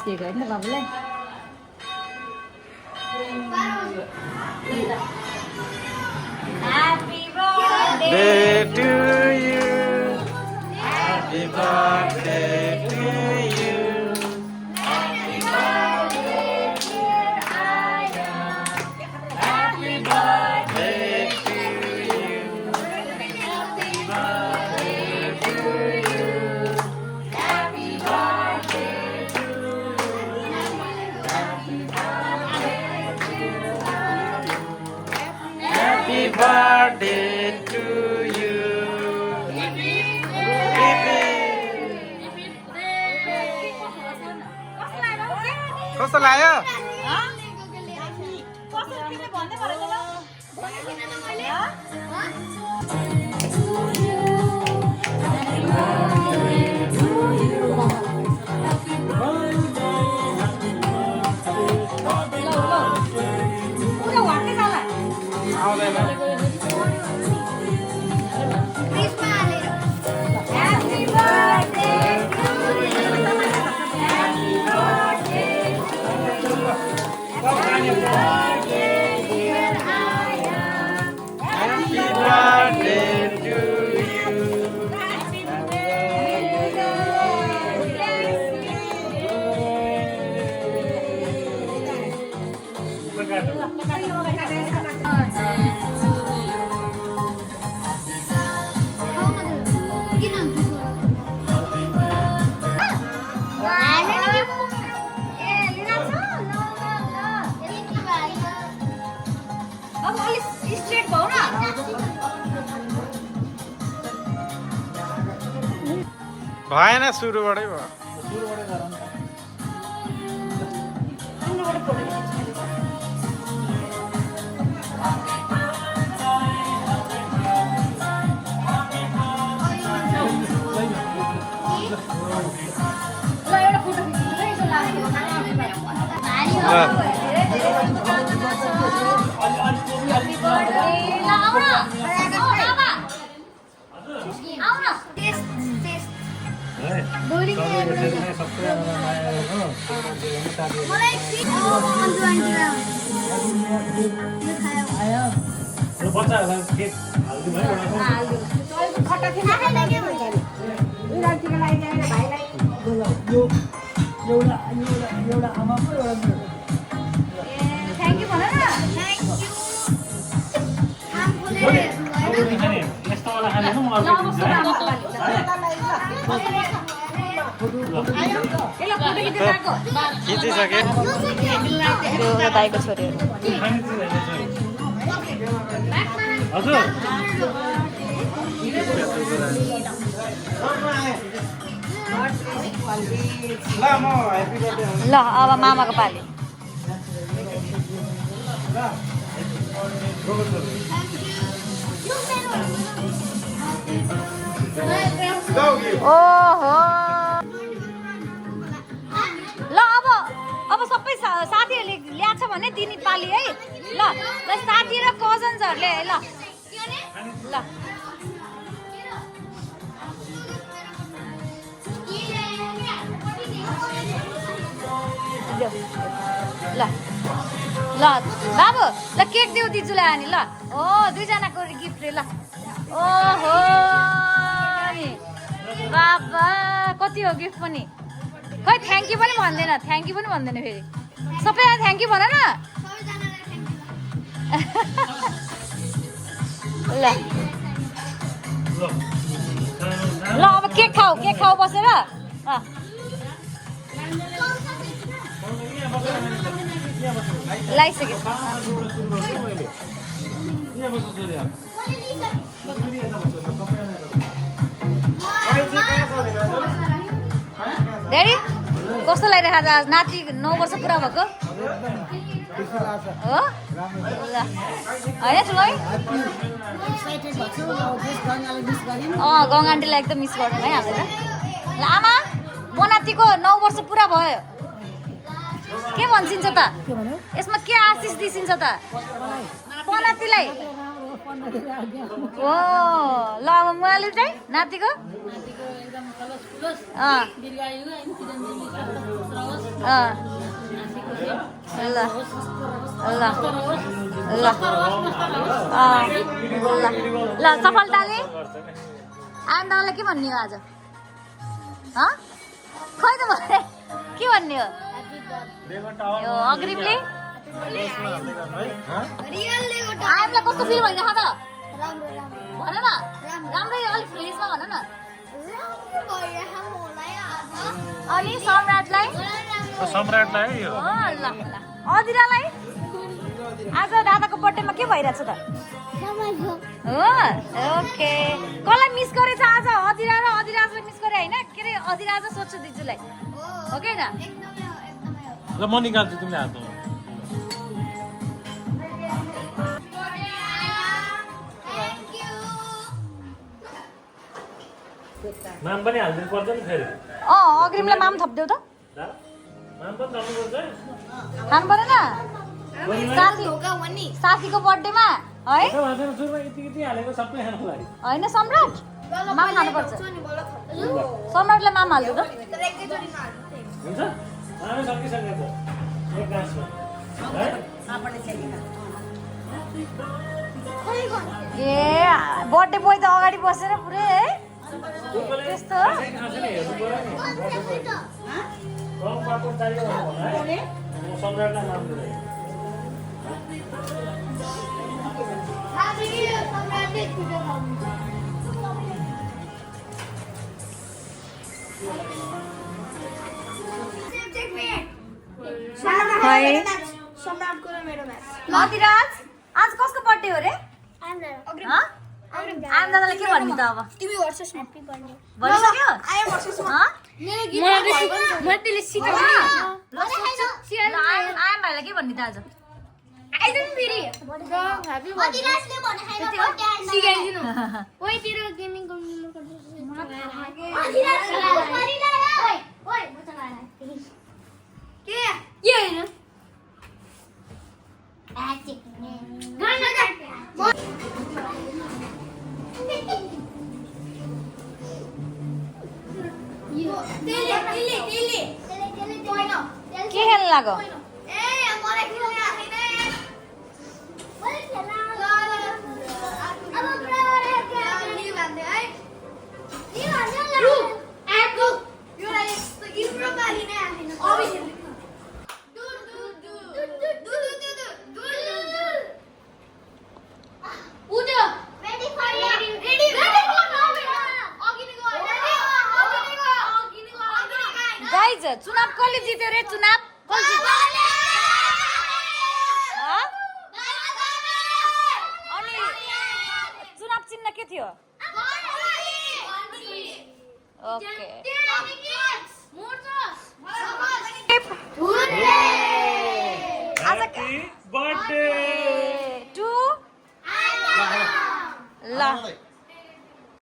के गर्ने बाबुलाई Happy birthday to you. Happy birthday to you. Happy birthday dear Aya Happy birthday to you. Happy birthday to you Happy birthday to you Happy birthday to you Happy birthday to you. कस्तो लाग्यो? Happy birthday to you. Happy birthday to you. Happy birthday, dear Aya. Happy birthday to you. Happy अब अलिक straight भयो न भएन सुरुबाटै भयो ल एउटा फोटो खिच्नु ल यसो लाग्यो Happy birthday ल आउ न बाबा आउ न टेस्ट मलाई खट्टा थियो एउटा आमाको एउटा थ्याङ्क यू भन न खिचिसके दाइको छोरीहरू हजुर ल अब मामाको पाली ओहो ल अब सबै साथीहरूले ल्याएको छ भने दिने पाली है ल साथी र कजन्सहरूले ल ल ल ल बाबु ल केक देऊ दिजुलाई अनि ल ओ दुईजनाको गिफ्ट रे ल ओहो बाबा कति हो गिफ्ट पनि खै थ्याङ्क यू पनि भन्दैन फेरि सबैजना थ्याङ्क यू भन न ल ल अब केक खाऊ बसेर लगाइसक्यो ड्याडी कस्तो लागिरहेको छ आज नाति 9 वर्ष पुरा भएको हो ल होइन ठुलो गङ्गा आन्टीलाई एकदम मिस गर्नु है हामीले ल आमा म नातिको 9 वर्ष पुरा भयो के भन्छिन्छ त यसमा के आशिष दिसिन्छ त पनातिलाई ओ ल अब मुहाली चाहिँ नातिको ल ल ल ल सफलताले आनन्दलाई के भन्ने हो आज खै त भने के भन्ने हो यो अग्रिमले आइमलाई कस्तो फिल भइरहेको त भन न राम्रै अलिक फ्रेसमा भन न अनि सम्राटलाई यो ल ल अदिरालाई आज दादाको बर्थडेमा के भइरहेछ त हो ओके कसलाई मिस गरेछ आज अदिरा र अदिराजलाई मिस गरे होइन के अरे अदिराज सोध्छु दिजुलाई हो कि होइन ल म निकाल्छु तिमीले हातमा माम पनि हाल्दिनु पर्छ नि फेरि अग्रिमलाई माम थप्देऊ त माम पनि थप्नुपर्छ खानु परेन साथीको बर्थडेमा है सुरुमा यति हालेको सबै खानु लागि होइन सम्राट माम खानुपर्छ सम्राटलाई माम हाल्छु त हुन्छ मामै सकिसकेको एक गाँसमा ए बर्थडे बोय त अगाडि बसेर पुरै है त्यस्तो सम्राटलाई नाम दिँदै मधिराज आज कसको बर्थडे हो रे आम दादालाई के भन्नु त अब तिमी वर्सेस ह्यापी बर्थडे भनिसक्यो आई एम वर्सेस मैले सिकाउँ आम भाइलाई के भन्ने त आज आइदिनु फेरि ह्यापी बर्थडे मदिराजले भने हैन बर्थडे सिकाइदिनु ओइ तेरो गेमिङ गर्नु मदिराज गरिला ओइ ओइ बच्चा लाएर के हैन एक्टिङ गर्न के खेल्न लाग्यो गाइज चुनाव कसले जित्यो रे चुनाव कसले जित्यो अनि चुनाव चिन्ह के थियो ओके Happy birthday टु ल